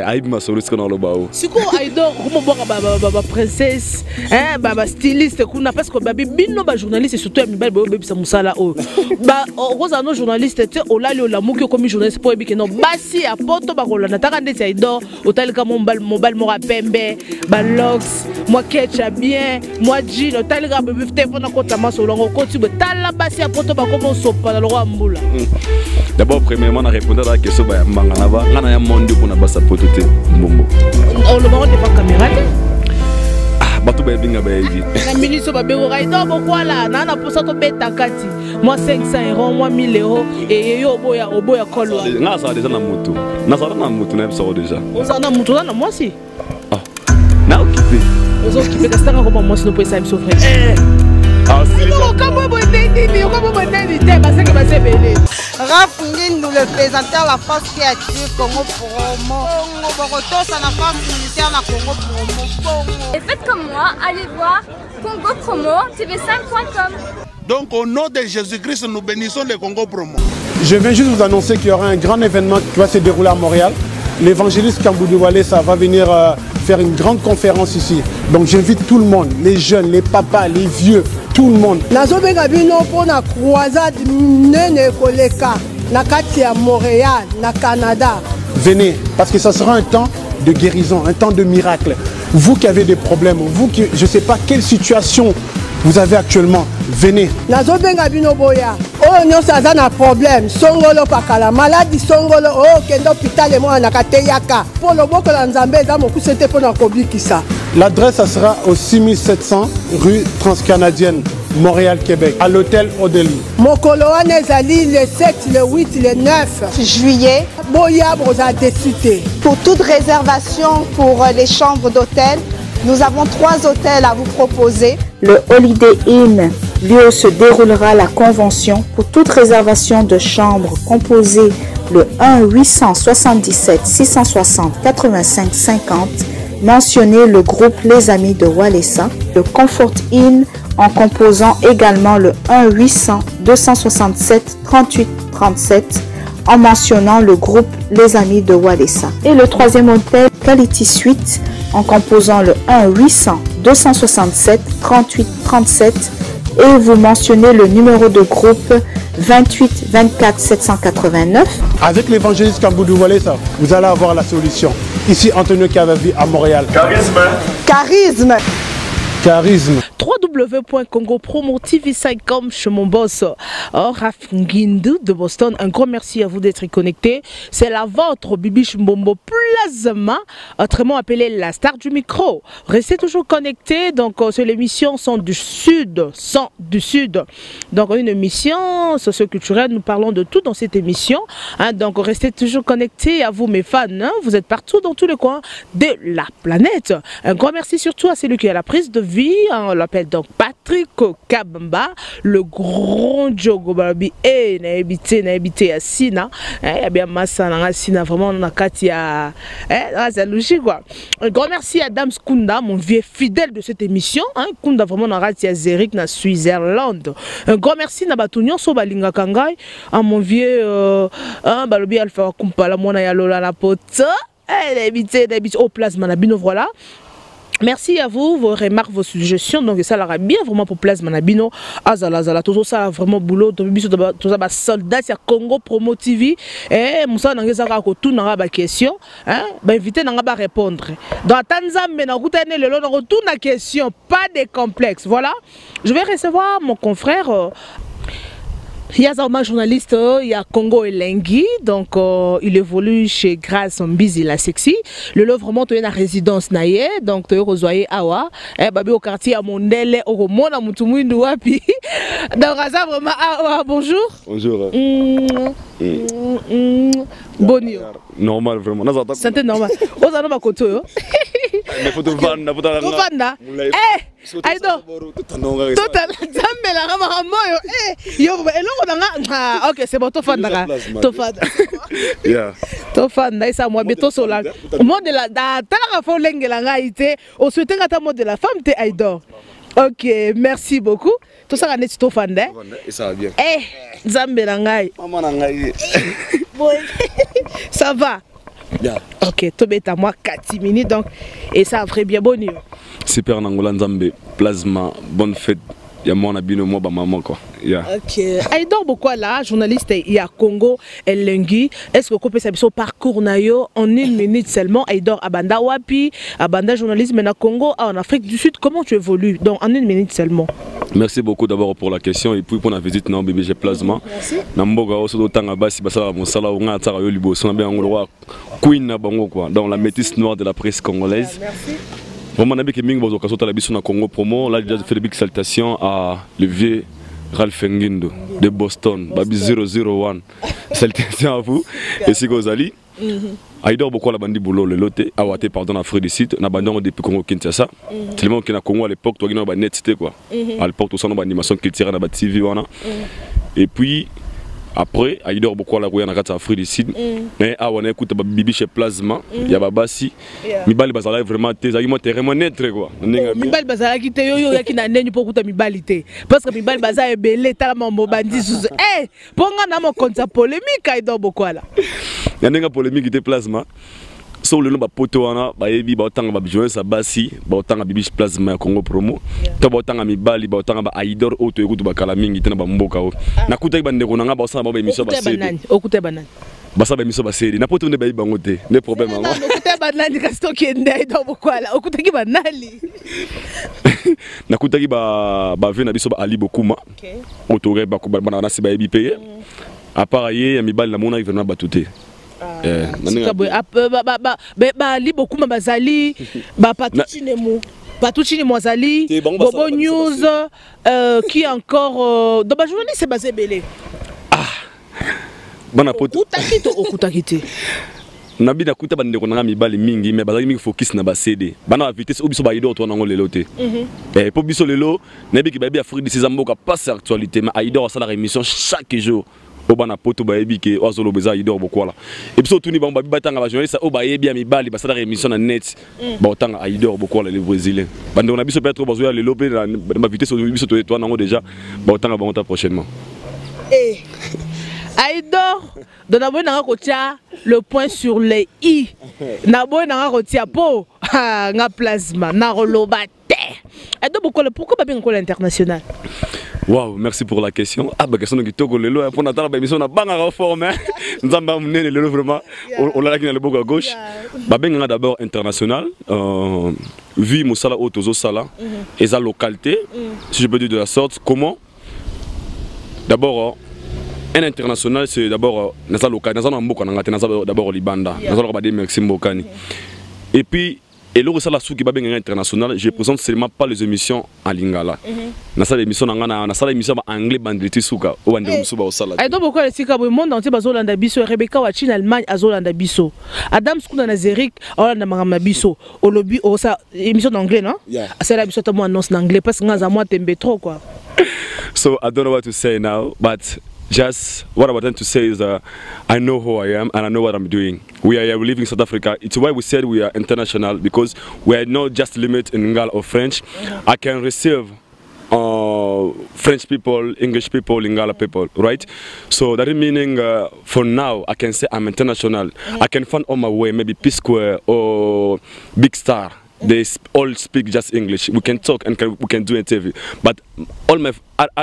Aïe ma solo c'est dans le bao. Siko Aïdor comment boire ba princesse ba styliste kuna parce que babi bino ba journaliste surtout mibal ba bebi sa musala o. Ba rosa no journaliste te olali o la muki comme journaliste pour ebike no basi a poto ba kolana taka ndeti Aïdor otal ka mobile mo pembe ba lox moi ketcha bien moi jean otal ka bebi téléphone na kota masolo ngo koti be tala basi a poto ba comme sopa na roi mbula. D'abord premièrement on a répondu à la question ba mangana ba ngana ya monde pour na basa poto te mbombo. On le voit devant caméra. Ah bato ba binga ba yivi. Na ministre ba bego Aïdor pourquoi là na posa to beta kati. Moi 500 euros, moi 1000 euros et yo oboya kolwa. Nga ça déjà na moto. Na ça na moto na ça déjà. On ça na moto na moi si. Ah. Na occupé. On occupé da stanga comme moi si no peut ça me souffrir. Ah c'est comment vous t'es parce que c'est belé. Raph Ngindu, le présentateur de la force créative Congo Promo. Ça n'a pas militaire na Congo Promo. Et faites comme moi, allez voir Congo Promo, tv5.com. Donc au nom de Jésus-Christ, nous bénissons le Congo Promo. Je viens juste vous annoncer qu'il y aura un grand événement qui va se dérouler à Montréal. L'évangéliste Kamboudu Walesa va venir faire une grande conférence ici. Donc j'invite tout le monde, les jeunes, les papas, les vieux, tout le monde. Nazobenga bino pour la croisade nene koleka na kati ya Montréal, na Canada. Venez, parce que ça sera un temps de guérison, un temps de miracle. Vous qui avez des problèmes, vous qui, je ne sais pas quelle situation vous avez actuellement, venez. Nazobenga bino boya. Oh non, ça a un problème. Songolo pakala maladie songolo oh kendo hôpital mo na kateyaka. Pour le boko la nzambe za moku c'était pour na kobikisa. L'adresse ça sera au 6700 rue Transcanadienne, Montréal, Québec, à l'hôtel Odeli. Mokolo wana ezali le 7, le 8, le 9 juillet. Boya broza décidé. Pour toute réservation pour les chambres d'hôtel, nous avons 3 hôtels à vous proposer. Le Holiday Inn, lieu où se déroulera la convention. Pour toute réservation de chambre, composez le 1-877-660-85-50. Mentionnez le groupe Les Amis de Walesa. Le Comfort Inn en composant également le 1-800-267-38-37 en mentionnant le groupe Les Amis de Walesa. Et le 3e hôtel, Quality Suite, en composant le 1-800-267-38-37 et vous mentionnez le numéro de groupe 28 24 789. Avec l'évangéliste Kamboudu Walesa, vous allez avoir la solution. Ici, Antonio Cavavi à Montréal. Charisme. Charisme. Charisme. www.congopromo.tv5.com chez mon boss Raph Ngindu de Boston. Un grand merci à vous d'être connectés. C'est la vôtre Bibiche Mbombo Plasma, autrement appelée la star du micro. Restez toujours connectés. Donc sur l'émission Son du Sud, donc une émission socio-culturelle. Nous parlons de tout dans cette émission. Donc restez toujours connectés à vous mes fans. Vous êtes partout dans tous les coins de la planète. Un grand merci surtout à celui qui a la prise de vie. On l'appelle donc Patrick Kabamba, le grand Djogo Barabi et na habité à Sina. Il y a bien massa na Sina vraiment na katia. C'est logique quoi. Un grand merci à Dame Skunda, mon vieux fidèle de cette émission. Kunda vraiment na katia Zurich na Switzerland. Un grand merci na batunyo so balinga kangai à mon vieux balobi Alpha Kumpala mona ya lola la poto. Habité au plasma na bino voilà. Merci à vous, vos remarques, vos suggestions. Donc ça l'aura bien vraiment pour Plasma Nabino. Azala, tout ça vraiment boulot. Tout ça, soldat, c'est Congo Promo TV. Et Moussa Nangeza Rako, tout n'a pas question. Invité n'a pas répondre. Dans Tanzanie, dans Routane, le long, tout n'a question. Pas de complexe. Voilà. Je vais recevoir mon confrère. Il y a un journaliste, il y a Congo Elengi, donc il évolue chez Grace Mbizi la sexy. Le lot vraiment tu es la résidence naie, donc tu es rejoint awa, babi au quartier à Mondele, au Romon à Mutumwindu wapi. Donc ça vraiment awa, bonjour. Bonjour. Bonio. Normal vraiment. Santé normal. Aux anos bakoto yo. Mais faut te vendre, faut te vendre. Aïdo. Total. Zambe la rama moyo. Yo elongo nanga. OK, c'est bon to fanda. To fanda. Yeah. To fanda isa moi beto sola. Mode de la da tala fo lengela ngaite. O souhaite ngata mode de la femme te Aïdo. OK, merci beaucoup. Tout ça va être to fanda. Et ça va bien. Zambe la ngai. Maman na ngai. Ça va. Ok, tu es à moi 4 minutes donc et ça ferait bien bon. Super Nangola Nzambe, plasma, bonne fête. Il y a mon abino moi ba maman quoi. Ok. Aïdor beaucoup là, journaliste il y a Congo Elengi. Est-ce que vous pouvez savoir son parcours nayo en 1 minute seulement Aïdor Abanda Wapi, Abanda journalisme na Congo en Afrique du Sud, comment tu évolues donc en 1 minute seulement? Merci beaucoup d'abord pour la question et puis pour la visite dans BBG Plasma. Merci. Namboga aussi d'autant à basi basala mosala nga tsara yo liboso na bien ngolo queen na bango quoi dans la métisse noire de la presse congolaise. Merci. Vraiment, on a bien mis au Kassota la biso na Congo promo. Là, j'ai déjà fait de big salutations à le vieux Ralph Nguindo de Boston, Babi 001. Salutations à vous. Et si vous allez, Aïdor beaucoup la bandi boulot le loté, Awate pardon Afrique du Sud, na bandon depuis Congo Kinshasa. Tellement qu'il y a Congo à l'époque, toi qui n'as pas net quoi. À l'époque, tout ça, on a animation qui tire na TV wana. Et puis après, Aïdor beaucoup la rouille en Afrique du Sud. Mais on écoute Bibi chez Plasma, il y a Babasi. Mibali bazala vraiment tes arguments vraiment net quoi. Mibali bazala qui te yo yo qui na nenu pour kuta mibali te. Parce que Mibali bazala belé ta mambo bandi sous. Eh, ponga na mo konta polémique Aïdor beaucoup là. Il y a une polémique qui te Plasma. So le nom ba poto wana ba yebi ba otanga ba joindre sa basi ba otanga Bibi Plasma ya Congo promo to ba otanga mibali ba otanga ba Aïdor auto ekutu ba kala mingi tena ba mboka o na kuta ba ndeko nanga ba osana ba émission ba sedi okuta banani basa ba émission ba sedi na poto ne ba yibango te ne problème ngo okuta banani ka stock ende do bokwala okuta ki banali na kuta ki ba ve na biso ba Ali Bokuma auto re ba ko ba na se ba yebi payer à part ya mibali na mona vraiment batute Ali Bokuma bazali ba patuchinemu Patuchini Mwazali, Bobo News, qui encore dans ma journée c'est basé belé. Ah, bon apoto. Okutakite. Nabi na kuta bande ko na mibali mingi mais bazali mingi focus na ba CD. Bana vitesse obiso ba Aïdor to na ngolo lelote. Eh pour biso lelo, nabi ki ba bi Afrique de ces amboka passe actualité mais Aïdor ça la émission chaque jour. Obana poto ba yebi ke ozolo beza Aïdor bokwala et puis surtout ni ba batanga ba journaliste o ba yebi mibali ba sala émission na net ba otanga Aïdor bokwala les brésiliens bande on a biso peut-être bazoya le lopé na vitesse biso to toi nango déjà ba otanga ba monta prochainement. Eh Aïdor dans la bonne kotia le point sur les i na bonne kotia po nga plasma na rolobate et donc pourquoi pas bien ko l'international. Wow, merci pour la question. Ah, bah, question qui togo le lo pour n'attendre la émission na banga reforme. Nous avons mené le lo vraiment. On l'a qui dans le bord à gauche. Bah ben d'abord international. Vu Moussala Otozo Sala et sa localité. Si je peux dire de la sorte, comment? D'abord un international c'est d'abord nasa local, nasa mboka ngate nasa d'abord libanda. Nasa lo ba de merci mbokani. Et puis et le ça la sous qui va bien international, je présente seulement pas les émissions en lingala. Na ça l'émission ngana na ça l'émission en anglais banditi suka o bande musuba o sala. Et donc pourquoi le sika le monde entier bazolanda biso Rebecca wa Chine Allemagne azolanda biso. Adam Skuna na Zeric olanda mangama biso. O lobby o ça émission en anglais non? C'est la biso ta moi annonce en anglais parce que ngaza moi tembe trop quoi. So I don't know what to say now but just what I want to say is I know who I am and I know what I'm doing. We live in South Africa. It's why we said we are international because we are not just limited in Lingala or French. I can receive French people, English people, Lingala people, right? So that is meaning for now I can say I'm international. I can find on my way maybe P Square or Big Star. They all speak just English. We can talk and we can do interview. But all my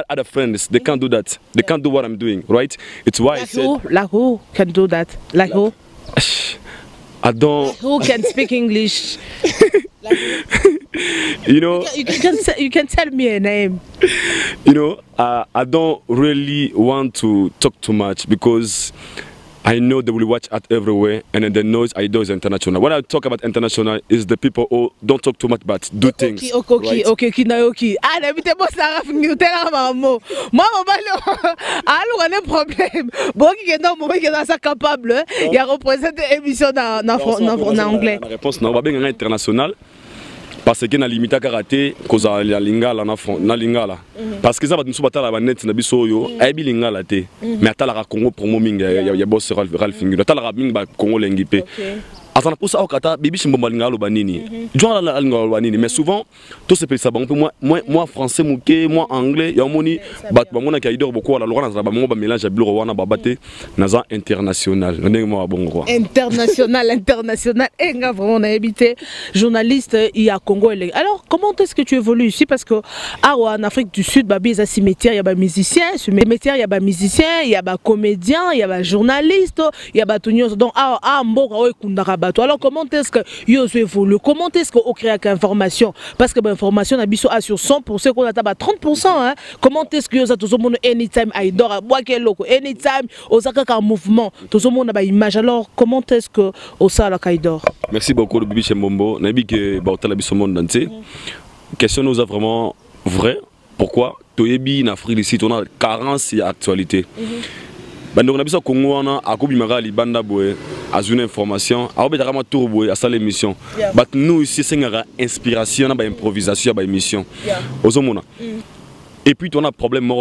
other friends, they can't do that. They can't do what I'm doing, right? It's why I said... Like who can do that? Like who? I don't... Like who can speak English? You know... You can tell me a name. You know, I don't really want to talk too much because... I know they will watch at everywhere and then the noise I do is international. When I talk about international is the people who don't talk too much but do things. Okay, Naoki. Ah, n'habitez pas ça, maman. Moi, alors on a un problème. Bon, qui est dans ça capable, il a représenté l'émission en anglais. La réponse non, on va bien international. Parce que na limita karaté cause la lingala na lingala parce que ça va nous battre la net na biso yo ay bi lingala te mais atala Congo promo minga ya boss Ralph Nguindo atala minga Congo lengipe Azana pour ça au kata bibi chimbomba lingalo banini. Joa la lingalo banini mais souvent tout ce pays ça bon moi français mouké, moi anglais, ya moni bat ba mona kaidor beaucoup la lorana ba mo ba mélange bilo wana ba baté naza international. Ndenge mo bon quoi. International et nga vraiment on a habité journaliste il y a Congo. Alors comment est-ce que tu évolues ici parce que en Afrique du Sud babi il y a cimetière, il y a ba musicien, cimetière il y a ba musicien, il y a ba comédien, il y a ba journaliste, il y a ba tunyo donc mboka o kundaka. Alors comment est-ce que yo évolue? Comment est-ce qu'on crée une information? Parce que l'information a biso sur 100% qu'on a 30%. Hein? Comment est-ce que yo tout le monde anytime aidora anytime osaka un mouvement tout le monde a une image. Alors comment est-ce que osa la kaidor? Merci beaucoup le Bibi Chembombo. Nabi que baotala biso monde entier. Question nous a vraiment vrai. Pourquoi? Toyebi en Afrique ici on a carence et actualité. Donc, on a Congo, on a Magali, Banda Boé, à une information, à Obédama Tourboé, à sa émission. Mais nous ici, c'est une inspiration, une improvisation, une émission. Et puis, on a un problème,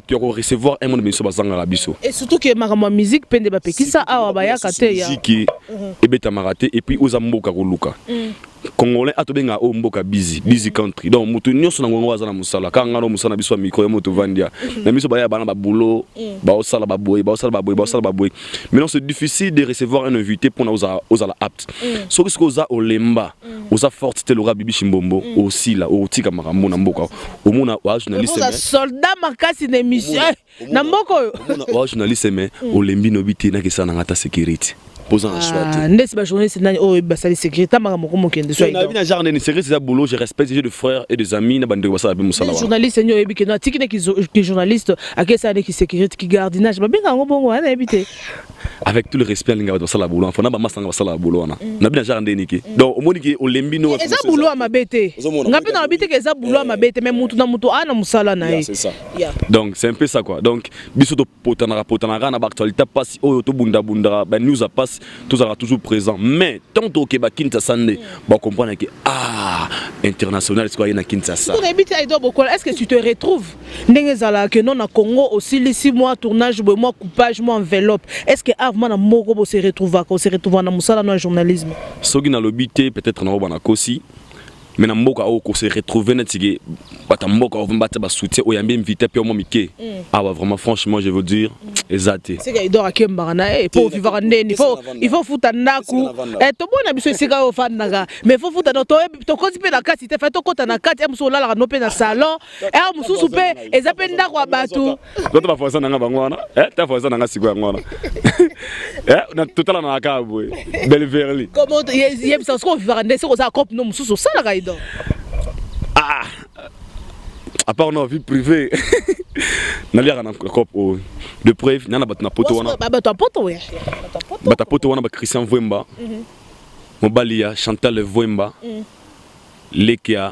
tu vas recevoir un monde de et surtout que ma musique, pende ba pekisa, awa ba ya kate ya. Musique, ebeta marate, et puis aux amboka koluka. Congolais atobenga o mboka busy country donc mutu nyonso na ngongo wazana musala kanga no musala biso micro moto vandia na biso baya bana ba boulot ba osala ba boy mais c'est difficile de recevoir un invité pour aux ala apte so que oza olemba oza forte te lora Bibi Chimbombo aussi là o tika makambo na mboka o mona wa journaliste mais soldat makasi na émission na mboko wa journaliste mais olembi no biti na kesa na ngata sécurité. N'est-ce pas journaliste c'est sécurité je respecte, j'ai des frères et des amis journaliste journaliste qui sécurité qui gardinage avec tout le respect donc c'est un peu ça quoi donc news passe tout sera toujours présent mais tant que Kinshasa on comprend que international c'est quoi na Kinshasa. Est-ce que tu te retrouves que non na Congo aussi les 6 mois tournage mois coupage mois enveloppe est-ce que avant na moko se retrouve na musala na journalisme soki na lobité peut-être na bana kosi mais na mboka ko se retrouver na tige bata mboka on va ba soutien o yambi invité pe mo mike vraiment franchement je veux dire exacté c'est que idora kemba na pour vivre ndeni il faut futa ndaku to bona biso sika o fanaga mais faut futa to kozi pe na kati te fa to kota na kati amso lala no pe na salon mususu pe ezape ndako abatu to ba fosa nanga bangwana ta fosa nanga sikwa ngwana na totala na kabwe Belverly comment yeb ça ko vivre ndeni ko za cop no mususu sala ga à part nos vies privées de preuve nana batna poto wana bata poto wana ba Christian Vwemba Mobalia Chantal Vwemba Lekia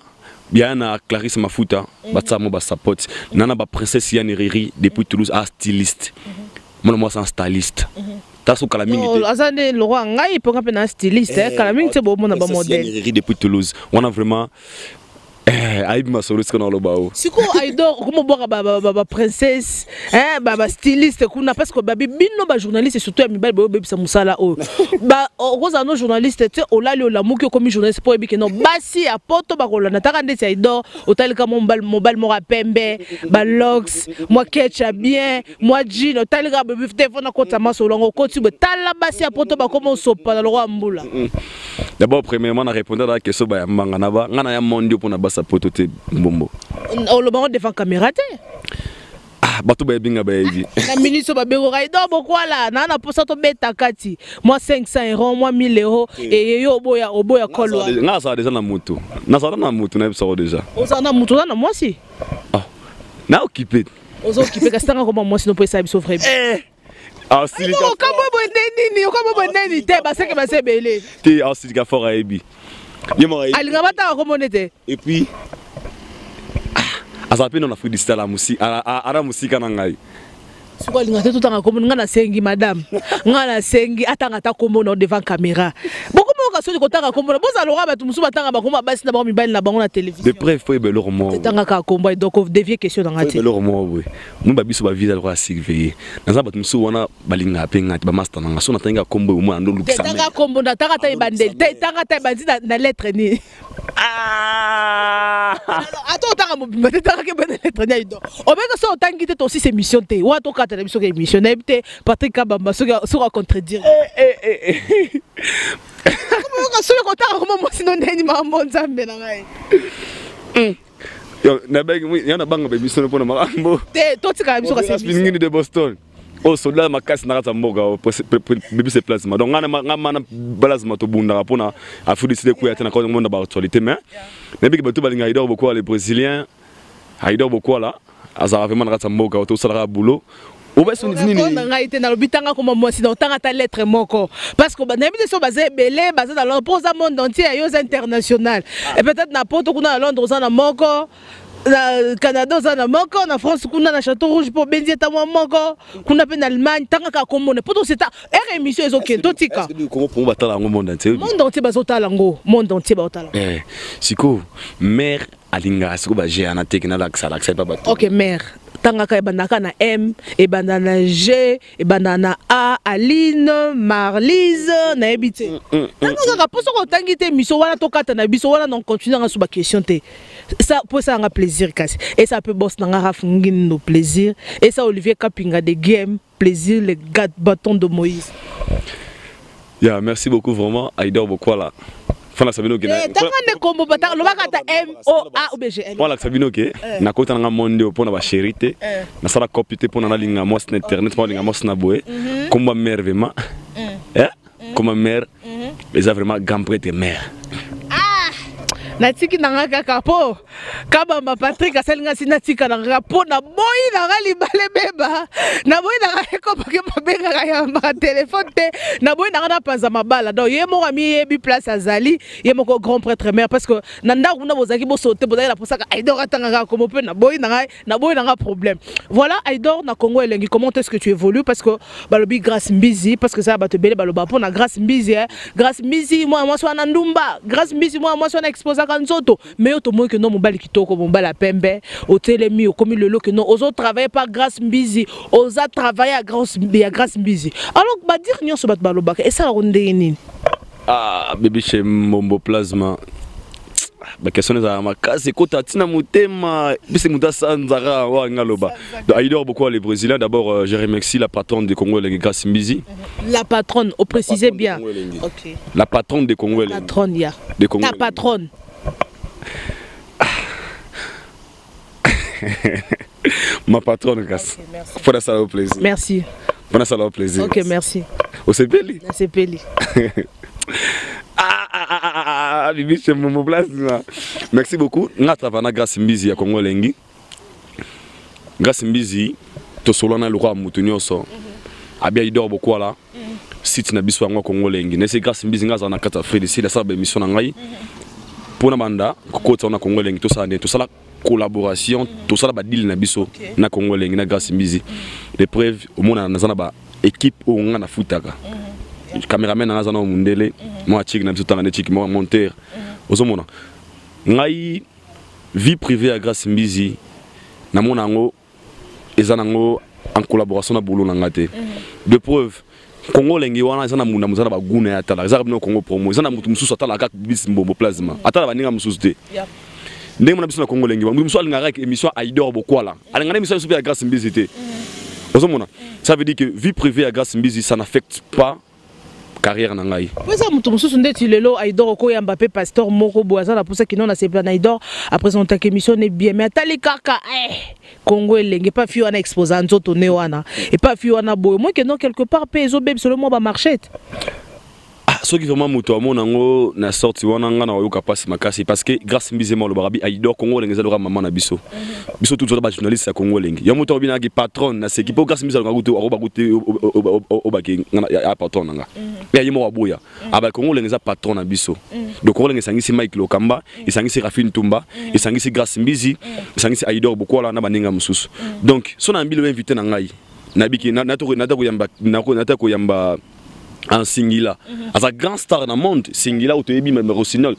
Biana Clarisse Mafuta batsa mo ba support nana ba princesse Yann Riri depuis Toulouse à styliste moi c'est un styliste taso kalamingi azane le roi ngai ponga pe na styliste kalamingi c'est bon na ba modèle Riri depuis Toulouse on a vraiment aïb ma solo dans le bao siko aidor comment boire ba princesse ba styliste kuna parce que babi bino ba journaliste surtout mi ba sa musala o ba rosa no journaliste te olali o lamuki comme journaliste pour ebike no basi a poto ba kolana taka ndeti aidor otalika mobile mo pembe ba logs moi ketcha bien moi jean otalika ba téléphone na kota masolongo koti be tala basi a poto ba comment sopa na le roi mbula. D'abord premièrement na répondre à la question ba manga na ba ngana ya mondio pour na basa poto te bombo on le baron devant caméra te bato ba binga ba yidi na ministre ba bego raido bokwa la na posa to beta kati moi 500 €, moi 1000 € et yo oboya kolwa nga ça déjà na moto na ça na moto na ça déjà on ça na moto na moi si na occupé ozo occupé ka stanga comme moi sinon peut ça biso frère ah si ko kamo boneni te ba seke ba sebele te ah si ka fort aibi alingabata ko monete et puis azape non Afrique du Sud la musique ara musique na ngai Siko lingate tout en kombo ngana sengi madame. Ngana sengi atanga ta kombo na devant caméra. Beaucoup mo ka so kotanga kombo na boza lora batu musu batanga ba kombo basi na ba mibali na bango na télévision. De près faut be leur mot. Tanga ka kombo donc dévier question dans ngati. Leur mot oui. Mu ba biso ba visa lora surveiller. Na za batu musu wana balinga pe ngati ba master na ngaso na tanga kombo mu na ndo lukisa. Tanga kombo na tanga ta ibandel. Tanga ta ibandi na lettre ni. Ah! Attends, tanga mo bimba tanga ke bana lettre ni aido. O be ka so tangi te aussi ces missions te. Wa to ka ta biso ke mission na bité Patrick Kabamba so ka contredire. Comment ka so ko tanga comment mo sinon ndeni mambo nzambe na ngai. Yo na bag yana banga be mission pona makambo. Te to tika biso ka mission de Boston. Oh soldat makasi na kata mboga bébé se plasma donc ngana balazma to bunda pona afu décider ko yatena ko monde ba actualité mais big bato balinga idor beaucoup les brésiliens idor beaucoup là azara vraiment na kata mboga to sala boulot o ba soni nini nga ite na lobitanga ko mo si tanga ta lettre moko parce que na bide so bazé belé bazé dans le pose monde entier yo international et peut-être na poto kuna Londres za na moko na Canada na moko na France kuna na Château Rouge pour benzi ta moko kuna pe na Allemagne tanga ka komone poto c'est ta émission ezokento tika est-ce que comment pour batala ngo monde entier bazotala ngo monde entier bazotala siko mère alinga siko ba j'ai ana tekina la sala pas bato OK mère tanga ka bandaka na M et bandana G et bandana A Aline Marlise na ebité tanga ka poso ko tangite mission wana to kata na biso wana non continuer sur ba question te ça pour ça un plaisir kasi et ça peut boss na Raf Ngin no plaisir et ça Olivier Kapinga de game plaisir les gars bâton de Moïse. Yeah, merci beaucoup vraiment Aïdor beaucoup là. Fana Sabino Gena. Tanga ne kombo batang lo bakata M O A ou B G N. Voilà Sabino ke na kota nga monde pona ba chérité na sala copité pona na linga mos na internet pona linga mos na boé comme mère vraiment comme mère mais ça vraiment grand prêtre mère. Natiki nanga kaka po Kabamba Patrick asalinga sinatika nanga po na boyi nanga libale beba na boyi nanga ko pake mabenga ya ma téléphone te na boyi nanga na panza mabala donc ye mo ami yebi place azali ye moko grand prêtre mère parce que nanda kuna bozaki bo sauter bozaki la posaka Aïdor atanga ko mo pe na boyi nanga problème voilà Aïdor na Congo elengi comment est-ce que tu évolues parce que balobi grâce mbizi parce que ça ba te belé baloba po na grâce mbizi moi so na ndumba grâce mbizi moi so na exposer kanzoto mais auto moins que non mobali kitoko mobala pembe au telemi au comme le lot que non aux autres travailler par grâce mbizi aux a travailler à grâce mbizi alors ba dire nyo so bat balobaka et ça ronde nini bébé chez Mombo Plasma ba question za makasi kota tina mutema bise mutasa nzara wa ngaloba Aïdor beaucoup les brésiliens d'abord je remercie la patronne des Congo les grâce mbizi la patronne au préciser bien OK la patronne des Congo la patronne ya ta patronne ma patronne casse. Pour ça au plaisir. Merci. Pour ça au plaisir. OK, merci. Au Sepeli. C'est Peli. Bibi c'est mon place. Merci beaucoup. Nga travana grâce mbizi ya Congo lengi. Grâce mbizi to solana le roi mutunyoso. Abia Aïdor beaucoup là. Site na biso ngo Congo lengi. Nese grâce mbizi nga za na kata Fred ici la sa ba émission na ngai. Pour na banda ko na Congo lengi to ça collaboration tout ça ba deal na biso na Congo lengi na grâce mbizi les preuves au monde na ba équipe au nga na futaka cameraman na za na mundele moi chik na biso tanga chik moi monteur ozomona ngai vie privée à grâce mbizi na mona ngo ezanango en collaboration na boulot na ngate de preuve Congo lengi wana ezana munda muzana ba guna ya tala ezaka bino Congo promo ezana mutu mususu atala kaka bis Mbombo Plasma atala baninga mususu te ndenge mona biso na Congo lengi wangu mususu alinga rek émission Aïdor bokwala alinga émission super à grâce mbizi te ozomona ça veut dire que vie privée à grâce mbizi ça n'affecte pas carrière na ngai poza mutu mususu ndeti lelo Aïdor ko ya Mbappé pasteur moko boaza na posa kino na sepla na Aïdor après son émission ne bien mais atali kaka Congo elenge pas fi wana exposant nzoto ne wana et pas fi wana boy moi que non quelque part peso beb seulement ba marchette ce qui vraiment mutu amona ngo na sorti wana nga na yoka passe makasi parce que grâce mbizi mo lo barabi Aïdor Congo lengi za lo maman na biso biso tout ba journaliste ya Congo lengi ya mutu obina ki patron na se ki po grâce mbizi lo ngakutu aroba kutu obaki ya patron nga ya yimo wabuya aba Congo lengi za patron na biso donc Congo lengi sangisi Mike Lokamba isangisi Rafine Tumba isangisi grâce mbizi isangisi Aïdor bokwala na baninga mususu donc so na mbilo invité na ngai nabiki natako yamba en Singila as a grand star dans le monde Singila ou Toyebi même Rossignol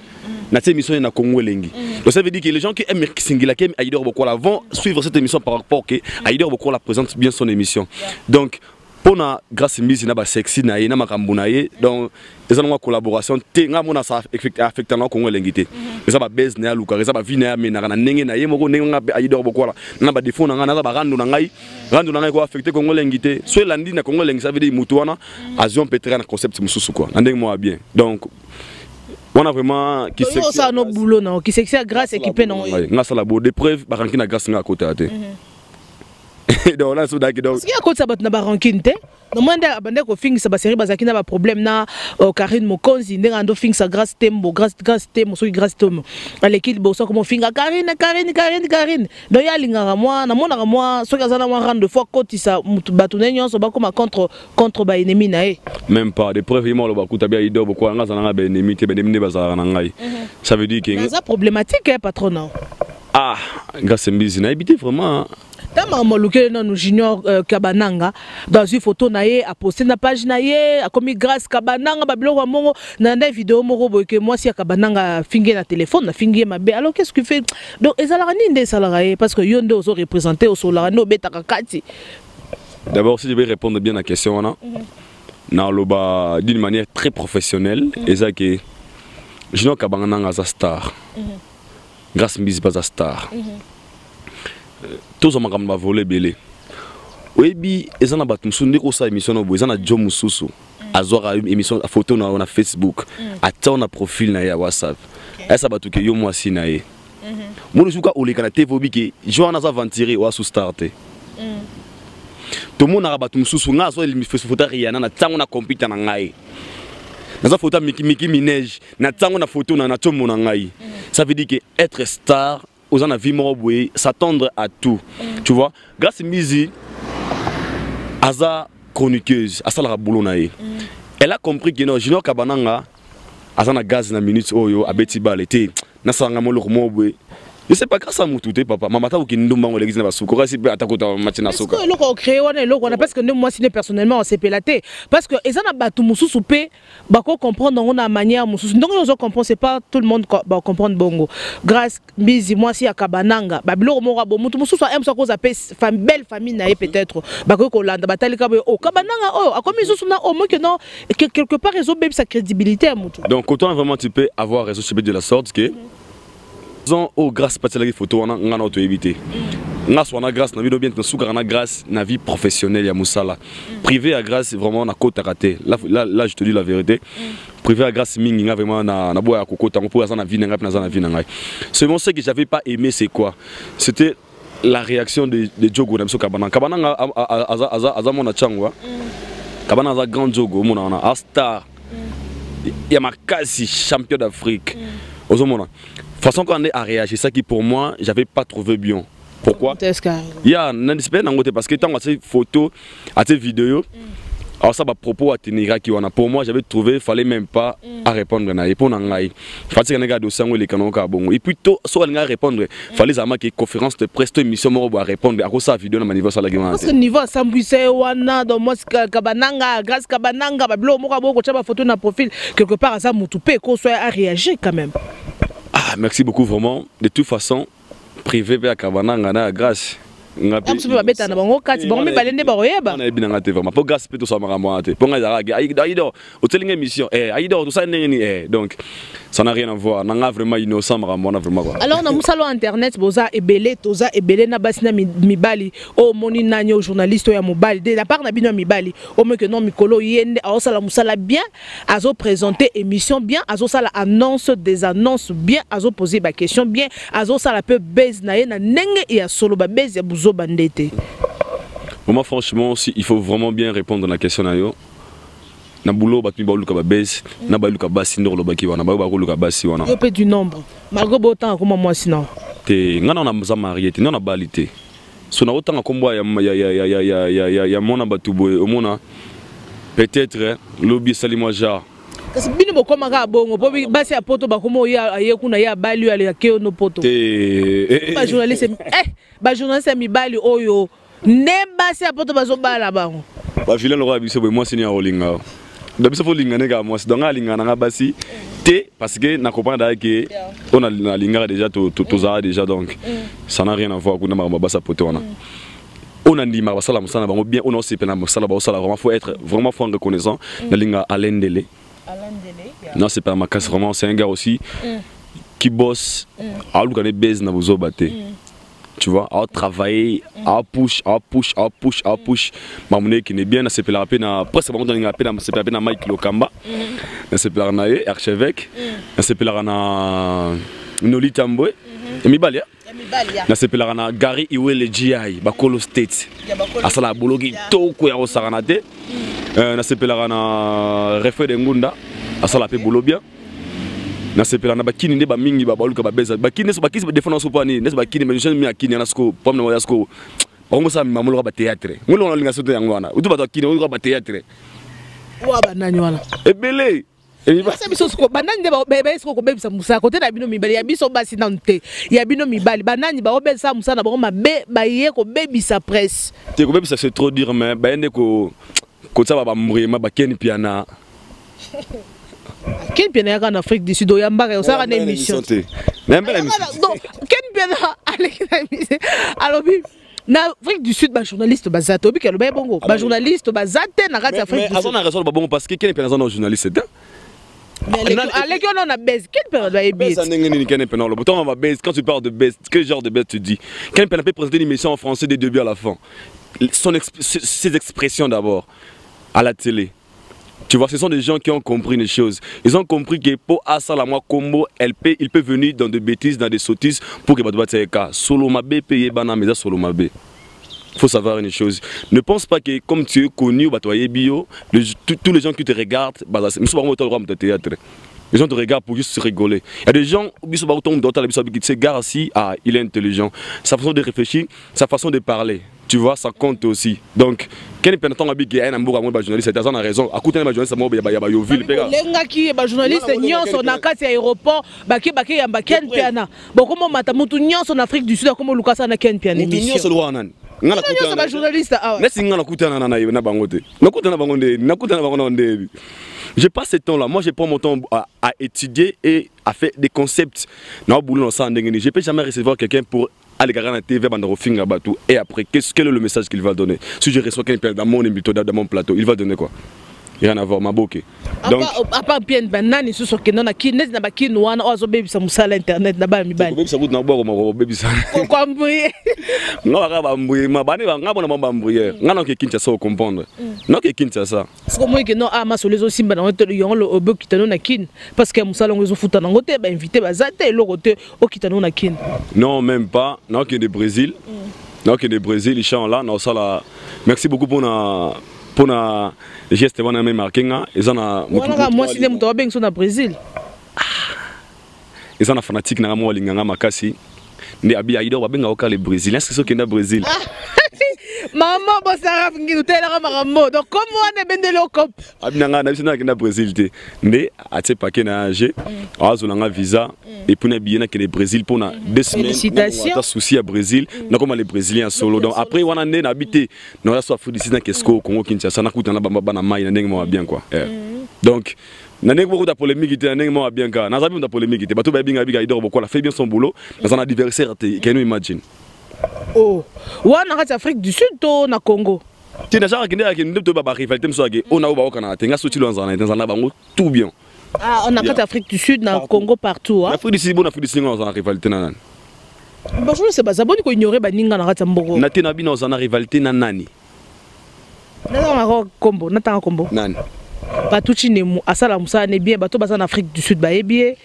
na cette émission na Congo lengi donc ça veut dire que les gens qui aiment Singila qui aiment Aïdor Bokola vont suivre cette émission par rapport que Aïdor Bokola présente bien son émission donc pour na grâce mise na ba sexy na na makambu na ye donc les gens collaboration te nga mona ça affecte na Congo lengi te ça ba base na luka ça ba vie na me na ndenge na ye moko ndenge nga Aïdor Bokola na ba défaut na nga na ba randu na ngai ko affecté Congo lengi te soit landi na Congo lengi ça veut dire mutu wana azion peut-être na concept mususu quoi ndenge moi bien donc on a vraiment qui c'est ça no boulot non qui c'est grâce équipé non nga ça la bo de preuve ba ranki na grâce nga côté até donc là c'est d'accord donc ce qui a côté ça bat na ba ranki te no mwende abande ko fingi ça ba série bazaki na ba problème na Karine Mokonzi ndenge ando fingi sa grâce tembo grâce tembo so grâce tembo à l'équipe bo so comme finga Karine donc ya linga moi na mona moi so kazana moi rendre fois côté ça mutu batune nyonso ba comme contre ba ennemi na e même pas de preuve mo lo ba kuta bia ido boko nga zana ba ennemi te ba ennemi bazara na ngai ça veut dire que ça problématique patron ah grâce mbizi na habité vraiment Tama moluke non junior Kabananga dans une photo naie a posté na page naie a commis grâce Kabananga babilo wa mongo na na vidéo moko boke moi si Kabananga fingi na téléphone na fingi ma bé alors qu'est-ce que fait donc ezalaka ninde salarié parce que yonde oso représenter au solari no betaka kati. D'abord si je vais répondre bien à la question là na loba d'une manière très professionnelle et ça que junior Kabananga za star grâce Mbizi pas za star tous en makambo volé belé oyebi ezana bat musundi ko sa émission no ezana jo mususu azora émission photo na Facebook ata na profil na ya WhatsApp esa batu ke yo mwasi na ye monu suka oleka na TV obiki Joana za ventiré wa sous starter to mona bat mususu nga so mi photo Rihanna na tango na computer na ngai na za photo Miki Minaj na tango na photo na tomo na ngai ça veut dire que être star aux gens à vivre s'attendre à tout tu vois grâce Mbizi aza chroniqueuse asa la boulot na ye elle a compris que non junior Kabananga azana gaz na minutes oyo abeti balete na sanga mo lokomo boye je sais pas grâce à mon tout papa maman ta ki ndumba ngo l'église na basuko si pe atakota matina soka est-ce que loko créé wana loko na parce que moi si personnellement on s'est pelaté parce que ezana batu mususu pe bako comprendre on a manière mususu donc on comprend c'est pas tout le monde va comprendre bongo grâce Mbizi moi si Kabananga babilo mo rabo mutu mususu aime ça cause appelle belle famille na peut-être bako ko landa batali ka o Kabananga o akomi mususu na au moins que non quelque part ils ont même sa crédibilité à mutu donc autant vraiment tu peux avoir raison de la sorte que oh grâce pas la photo on a auto éviter na soit grâce na vie bien na na grâce na vie professionnelle ya musala privé à grâce vraiment na côté raté là je te dis la vérité privé à grâce mingi nga vraiment na boya kokota pour ça na vie na vie na ngai seulement ce que j'avais pas aimé c'est quoi c'était la réaction de Diogo Namso Kabananga aza mona changwa Kabananga grand Diogo mona a star ya makasi champion d'Afrique ozomona façon qu'on a réagi ça qui pour moi j'avais pas trouvé bien pourquoi il y a un espèce d'angote parce que tant à ces photos à ces vidéos alors ça va propos à tenir qui on a pour moi j'avais trouvé fallait même pas à répondre na répondre ngai fallait que gars de sango les canons ka bon et puis to soit nga répondre fallait ça que conférence de presse émission mo à répondre à cause ça vidéo na niveau ça la parce que niveau sambuse wana dans moi Kabananga grâce Kabananga bablo mo ka boko tshaba photo na profil quelque part ça mutu pe ko soit à réagir quand même. Ah, merci beaucoup vraiment. De toute façon, privé vers Kabananga na grâce. On a pour grâce peut tout ça maramaté. Pour Aïdor, au téléphone émission, Aïdor tout ça donc ça n'a rien à voir. On a vraiment innocent maramona vraiment. Alors dans salon internet boza ebele toza ebele na basina mibali o moni nanyo journaliste ya mobali de la part na bino mibali au moins que non mikolo yende a sala musala bien azo présenter émission bien azo sala annonce des annonces bien azo poser ba question bien azo sala peu base na ye na nenge ya solo ba base ya buzo bandete. Moi franchement si il faut vraiment bien répondre à la question na yo. Na boulot ba kiba luka ba base na ba luka basi ndoro ba kiwa na ba luka basi wana. Yo peu du nombre. Malgré autant comme moi sinon. Te ngana na za marié te na balité. So na autant kombo ya mona batuboy au mona peut-être lobby salimoja. Kasi bino bokoma ka bongo po basi ya poto bakomo ya kuna ya bali ya keo no poto. Ba journaliste ba journaliste mi bali oyo Nemba c'est apoto bazo bala bango. Ba vilain le roi biso moi c'est ni rolinga. Da biso fo linga nega moi donc linga na basi té parce que na comprendre que on a linga déjà to déjà donc ça n'a rien à voir avec na basa poto on a. On a dit masala musala bango bien on a aussi pena musala vraiment faut être vraiment fort reconnaissant na linga Alendele. Non c'est pas ma casse vraiment c'est un gars aussi qui bosse à l'ougané base na bozo baté. Tu vois, à travailler, à push. Mamoune qui n'est bien, c'est la peine à presque bon dans la peine, c'est la peine à Mike Lokamba, c'est la nae archevêque, c'est la na Noli Tambwe, et Mibalia. C'est la na Gary Iwele GI, Bakolo State. Asala bologi toko ya osaranate. C'est la na Refe de Ngunda, asala pe bolobia. Na sepela na bakini nde ba mingi ba baluka ba beza bakini so bakisi ba défense so pani ne bakini mais je mi akini na sko pom na yasko ongo sa mi mamulo ba théâtre ngolo na linga soto yango wana utu ba akini ongo ba théâtre wa banani wana ebele e ba sabiso sko banani nde ba sko ko bebisa musa kote na bino mibali ya biso basi na nte ya bino mibali banani ba obesa musa na ba mabe ba ye ko bebisa presse te ko bebisa c'est trop dire mais ba ende ko ça ba mbrima ba keni piana. Quel bien en Afrique du Sud, il y a une émission. Quel bien alors, en Afrique du Sud, les journalistes basato, puis les journalistes basate, na radio Afrique du Sud. Mais raison bon parce que quel bien journaliste c'est. Mais à l'école on a baisse. Quel période va baisse? Quand tu parles de baisse, quel genre de baisse tu dis? Quel peut présenter une émission en français des débuts à la fin? Ses expressions d'abord à la télé. Tu vois, ce sont des gens qui ont compris les choses. Ils ont compris que pour Assalama Combo, il peut venir dans des bêtises, dans des sottises pour que Badouateka solo mabé paye banameza solo mabé. Il faut savoir une chose. Ne pense pas que comme tu es connu, bio, tous les gens qui te regardent, les gens te regardent pour juste se rigoler. Il y a des gens qui ce gars-ci, il est intelligent. Sa façon de réfléchir, sa façon de parler. Tu vois, ça compte aussi. Donc, quel est le temps que tu as un journaliste, tu as raison. À côté de journaliste, il y a des villes. Les journalistes, ils sont dans le aéroport, ils sont en Afrique du Sud, comme Lucas en Ken Piano. Ils sont journaliste. Je passe ce temps-là. Moi, je prends mon temps à étudier et à faire des concepts. Je ne peux jamais recevoir quelqu'un pour aller regarder la TV et après, quel est le message qu'il va donner? Si je reçois quelqu'un dans mon plateau, il va donner quoi? Rien à voir, ma bouquet. Donc, à part bien banane, ce que non, qui n'est pas qui nous a baby ça musala internet là-bas mi bani. Baby ça goûte na boire ma baby ça. Quoi mbouye? Non, va mbouye, ma bani va ngabo na mba mbouye. Ngana ke Kinshasa comprendre. Non ke Kinshasa. C'est comme que non ama sur les aussi bana on yon le obo kitano na kin parce que musala ngo futa na ngote ba invité ba zate lo côté o kitano na kin. Non, même pas. Non que de Brésil. Non que de Brésil, ils sont là, non ça là. Merci beaucoup pour na geste wana me marquinga ezana moi si muto wa bengi so na Brésil ezana fanatique na mo linganga makasi ndi abi aido babenga okale Brésil est-ce que so kenda Brésil maman bosara fingi utela makambo donc comme on est bendelo cop abinanga na bisina kenda Brésil te ndi ate paquet na age azolanga visa et pour na bien que le Brésil pour na 2 semaines on a souci à Brésil na comme les Brésiliens solo donc après on a né habité na la soit fudisi na Kesko Congo Kinshasa na kuta na bamba na mai na ndenge mo bien quoi donc na ndenge beaucoup de polémique était na ndenge mo bien ka na zabi de polémique était bato ba binga biga idoro beaucoup la fait bien son boulot dans un adversaire can you imagine. Oh, wana kati Afrique du Sud to na Congo. Tu n'as jamais regardé que nous ba rivalité msoage on a au ba kana tenga soti lo nzana bango tout bien. Ah, on a kati Afrique du Sud na Congo partout hein. Afrique du Sud bon Afrique du Sud on a rivalité na. Bon je sais pas ça boni ko ignorer baninga na kati mboko. Na tena bino on a rivalité na nani? Na nga kombo, na tanga kombo. Nani? Patuchi nemu asala musa ne bien bato basa na Afrique du Sud ba ebie.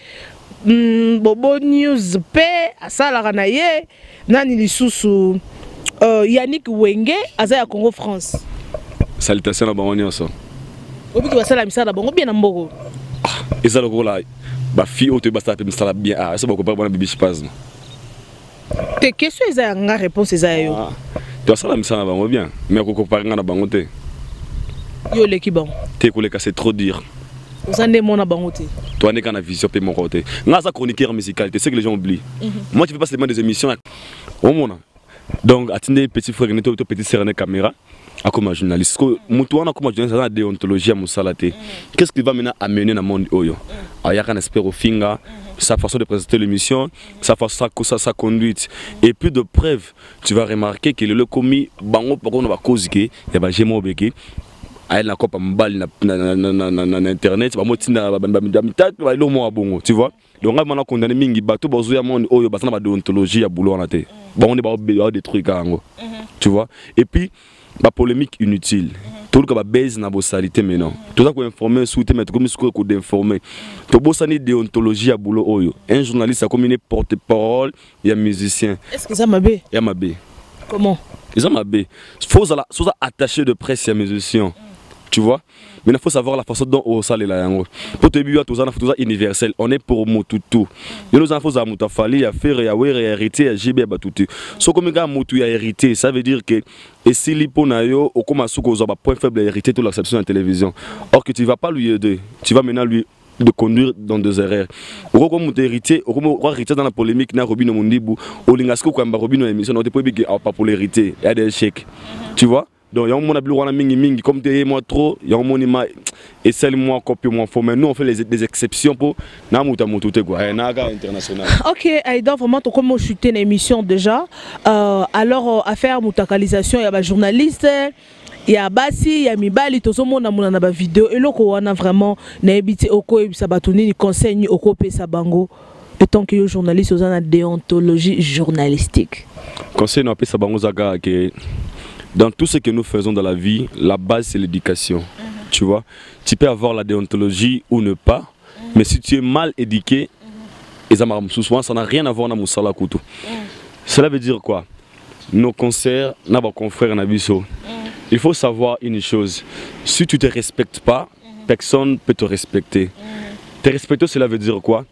Bobo news pe asala kana ye nani lisusu Yannick Wenge azaya Congo France. Salutation à bango so. Obiki basala misala bango bien na mboko. Ezala ko la ba fi o te basta pe misala bien ah ça bako pas bona bibi chipaz. Te question ezaya nga réponse ezaya yo. Tu sala misala bango bien mais ko ko paranga na bango te. Yo leki bango. Te ko leka c'est trop dur. Vous en demandez à Bangote. Toi, on est quand vision de mon côté. Moi, ça chroniqueur musical, c'est ce que les gens oublient. Moi, tu fais pas seulement des émissions. Au monde, Donc attendez petit frère neto petit sœur na caméra comme journaliste. Mutu wana comme journaliste na déontologie à musalate. Qu'est-ce qu'il va maintenant amener dans le monde oyo? Il y a un espère au finga, sa façon de présenter l'émission, sa façon sa conduite et plus de preuves. Tu vas remarquer que le commis bango pour qu'on va cause que ya ba jemo beke elle na kopa mbali na internet ba motina ba mitatu ba lo mo bongo, tu vois. Donc on a condamné mingi bato bozo ya monde oyo basana ba déontologie ya boulot na te. Ba on est ba des trucs ango. Tu vois. Et puis la polémique inutile. Tout le monde a baise na bossalité maintenant. Tout ça qu'on informer, souhaiter mettre comme ce qu'on d'informer. Tout bossani déontologie à boulot oyo. Un journaliste a combiné porte-parole et un musicien. Est-ce que ça m'a bé? Il m'a bé. Comment? Ils ont m'a bé. Faut attacher de presse et un musicien. Tu vois? Mais il faut savoir la façon dont on s'allait là. Pour te dire, tout ça universel. On est pour Motutu. Il nous en faut à Moutafali, à faire, à Were, à hériter, à JB, à Batutu. Ce comme un Moutou a hérité, ça veut dire que et si l'Iponayo, au comme à Souko, point faible à hériter toute l'acception de la télévision. Or que tu ne vas pas lui aider. Tu vas maintenant lui de conduire dans des erreurs. Au comme hérité, au comme hérité dans la polémique, na Robino Mundibu, au Lingasco, quand Robino émission, on ne peut pas pour l'hériter. Il y a des échecs. Tu vois? Donc, il y a un monde qui mingi comme tu es moi trop, il y a un monde qui essaie moi copier moi faux, mais nous on fait des exceptions pour namuta mutute quoi, naga international. OK, Aïda vraiment to comme chuter une émission déjà. Alors à faire mutakalisation, il y a des journalistes, il y a Bassi, il y a Mibali, tout le monde a na vidéo et loko on a vraiment na ebiti oko ebisa batuni ni conseil oko pesa bango. Et tant que journaliste aux ana déontologie journalistique. Conseil no pesa bango zaga que dans tout ce que nous faisons dans la vie, la base c'est l'éducation. Tu vois, tu peux avoir la déontologie ou ne pas, mais si tu es mal éduqué, ça n'a rien à voir avec Moussala Koutou. Cela veut dire quoi? Nos concerts, nos confrères, il faut savoir une chose, si tu ne te respectes pas, personne ne peut te respecter. Te respecter, cela veut dire quoi?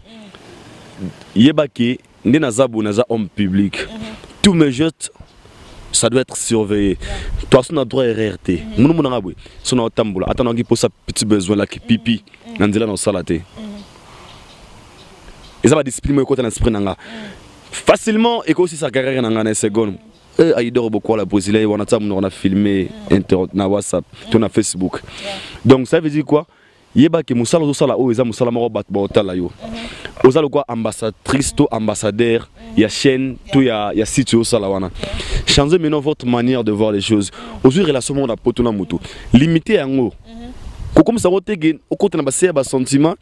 Yébaki, naza homme public. Tous mes gestes, ça doit être surveillé. Toi, on a droit à RRT. Nous avons son tamboula. Attends, on a pour ça petit besoin là qui pipi. On dit là dans salaté. Et ça va discipliner côté l'esprit nanga. Facilement et aussi sa carrière nanga en seconde. Aïdor beaucoup la Brésil, on a filmé na WhatsApp, on a Facebook. Donc ça veut dire quoi? Yeba ke musala zo sala o eza musala moko bat ba otala yo. Ozalo quoi ambassadrice to ambassadeur, il y a chaîne, tout il y a site au sala wana. Changez maintenant votre manière de voir les choses. Aujourd'hui relation monde a potuna moto. Limiter yango. Ko comme ça otege au côté na basia ba sentiment.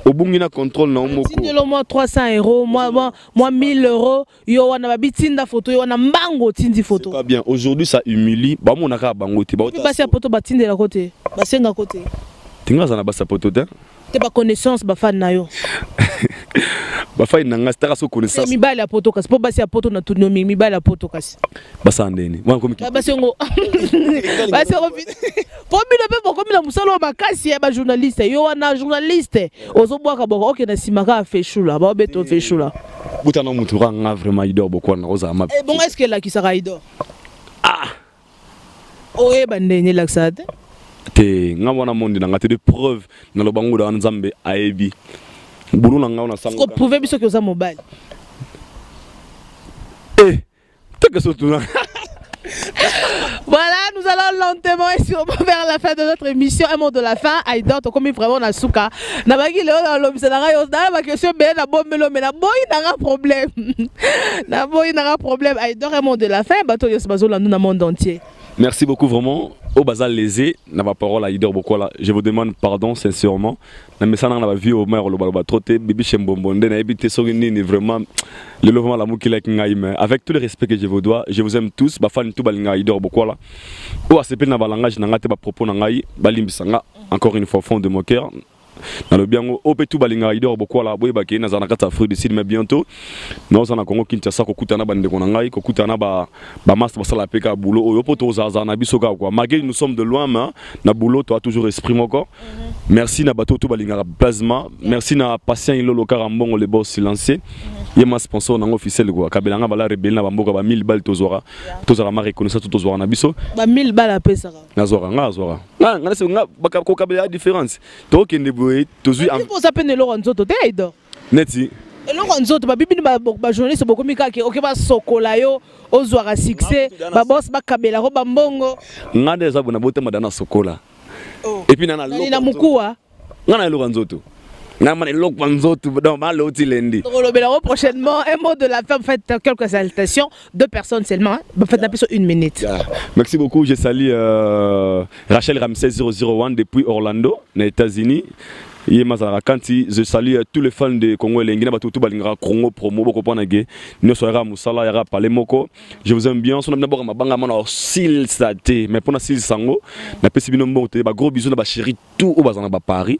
Au bout na contrôle na moko. Signalo moi 300 €, moi 1000 €, yo wana ba bitinda photo yo wana mbango tindi photo. Pas bien. Aujourd'hui ça humilie. Ba mo na ka bango te ba. Ba sia photo ba tinde la côté. Ba senga côté. Tinga za na ba sa photo te. Te ba connaissance ba fan na yo. Ba fan na nga stara so connaissance. Mi ba la photo kasi po ba sia photo na tuno mi ba la photo kasi. Ba sa ndeni. Wa komi. Ba sengo. Ba se refi. Po mi le pe ko mi na musalo makasi ya ba journaliste. Yo wana journaliste. Ozo bwa ka boko OK na simaka feshula. Ba beto feshula. Buta na mutu nga vraiment idor boko na oza ma. Bon est-ce que la ki sera idor? Ah. Oye bandeni laksade. Te nga wana monde na ngate de preuve na lobango da nzambe aebi bulu na nga ona sango ko prouver biso que oza mobile take surtout voilà, nous allons lentement et sûrement vers la fin de notre émission. Un mot de la fin. Aïda, tu comme vraiment na souka. Na bagi le na l'homme, c'est na question mais na bombe mais na boy n'a problème. Na boy n'a problème. Aïda, un mot de la fin. Bateau yos bazo la nous dans le monde entier. Merci beaucoup vraiment. Au bazal lésé, n'a pas parole à Idor Bokola. Je vous demande pardon sincèrement. Na messana na vie au maire le balba troté bibi chembonde na habité sorini vraiment le levement l'amour qu'il a ngaïme. Avec tout le respect que je vous dois, je vous aime tous. Ba fan tout balinga Idor Bokola. O ACP na balangage na ngate ba propos na ngai balimbisanga encore une fois au fond de mon cœur. Dans le bien au tout balinga Idor Bokola boy ba na zana kata Afrique du Sud mais bientôt nous on a Congo Kinshasa ko kutana bande ko ngai ko kutana ba master ba sala peka boulot oyo poto za na biso ka quoi malgré nous sommes de loin mais na boulot toi toujours esprit moko. Merci na bato tout balinga plasma, merci na patient ilolo karambongo le boss silencé. Yema sponsor na officiel quoi kabelanga bala rebel na bamboka ba 1000 balles tozora ma reconnaissance tozora na biso ba 1000 balles pesa na zora nga se nga baka ko kabela différence to kende boy tozui en pour ça peine le ronzo to te Aïda neti Et là, on a des journalistes qui ont des sokolayo, aux oies à succès, babos, bakabela, robambongo. On a des abonnés madame sokola. Et puis, on a prochainement, un mot de la fin, en fait, quelques salutations, 2 personnes seulement, faites un peu sur 1 minute. Merci beaucoup, je salue Rachel Ramsey 001 depuis Orlando, aux États-Unis. Je salue tous les fans de Congo et tout Congo promo beaucoup pour naguer. Nous soyons Moussala yara parler moko. Je vous aime bien. On a d'abord ma banga mana sil saté mais pour na sil sango na pesi bino mbo te ba gros bisous na ba chérie tout au bazana ba Paris.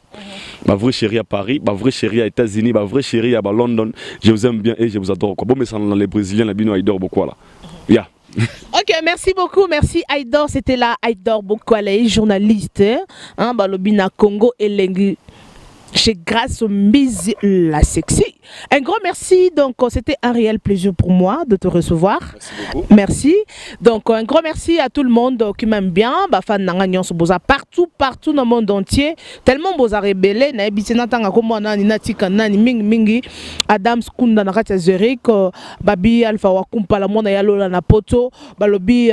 Ma vraie chérie à Paris, ma vraie chérie à États-Unis, ma vraie chérie à London. Je vous aime bien et je vous adore quoi. Bon mais ça dans les Brésiliens la bino adore beaucoup là. Yeah. Ok, merci beaucoup, merci Aïdor, c'était là Aïdor Bokwale, journaliste, hein, Balobina Congo et Lengi. Chez Grâce au Mizi la sexy. Un grand merci. Donc, c'était un réel plaisir pour moi de te recevoir. Merci beaucoup. Merci. Donc, un grand merci à tout le monde qui m'aime bien. Fan Nanganyon Boza partout dans le monde entier. Tellement Boza rebelle. Na ebisena tanga komo nani natika nani mingi Adam Skunda na kati Zurich. Babi Alpha Wakumpa la mona ya lola na poto. Babi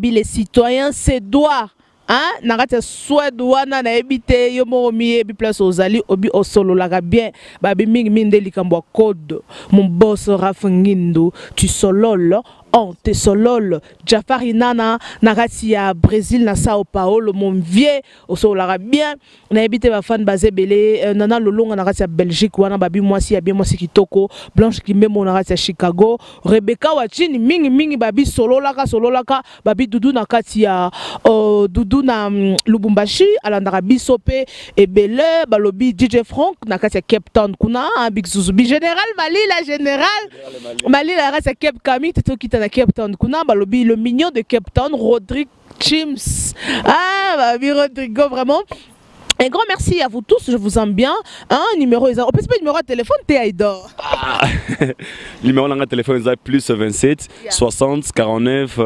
les citoyens se doivent. Hein, nagate Suède wana na ebité yo mo mi ebi place ozali obi osolo la bien babi mingi minde likambo code mon boss Rafingindo tu sololo on te solol Jafari Nana nagati ya Brésil na Sao Paulo mon vieux osolo bien na ebité ba fan basé belé nana lolonga nagati ya Belgique wana babi mwasi ya bien mwasi kitoko Blanche Kimemo nagati ya Chicago Rebecca Wachini mingi babi sololaka babi dudu nakati ya dudu na Lubumbashi alandaka bisope et belé balobi DJ Frank nakati ya Cape Town kuna big Zuzubi général Mali la général Mali la race Cape Camille to na Cape Town kuna balobi le mignon de Cape Town Rodrigue Chims babi Rodrigo vraiment. Un grand merci à vous tous, je vous aime bien. Numéro, on peut se mettre numéro de téléphone, Aïdor. Numéro de téléphone, plus 27 60 49.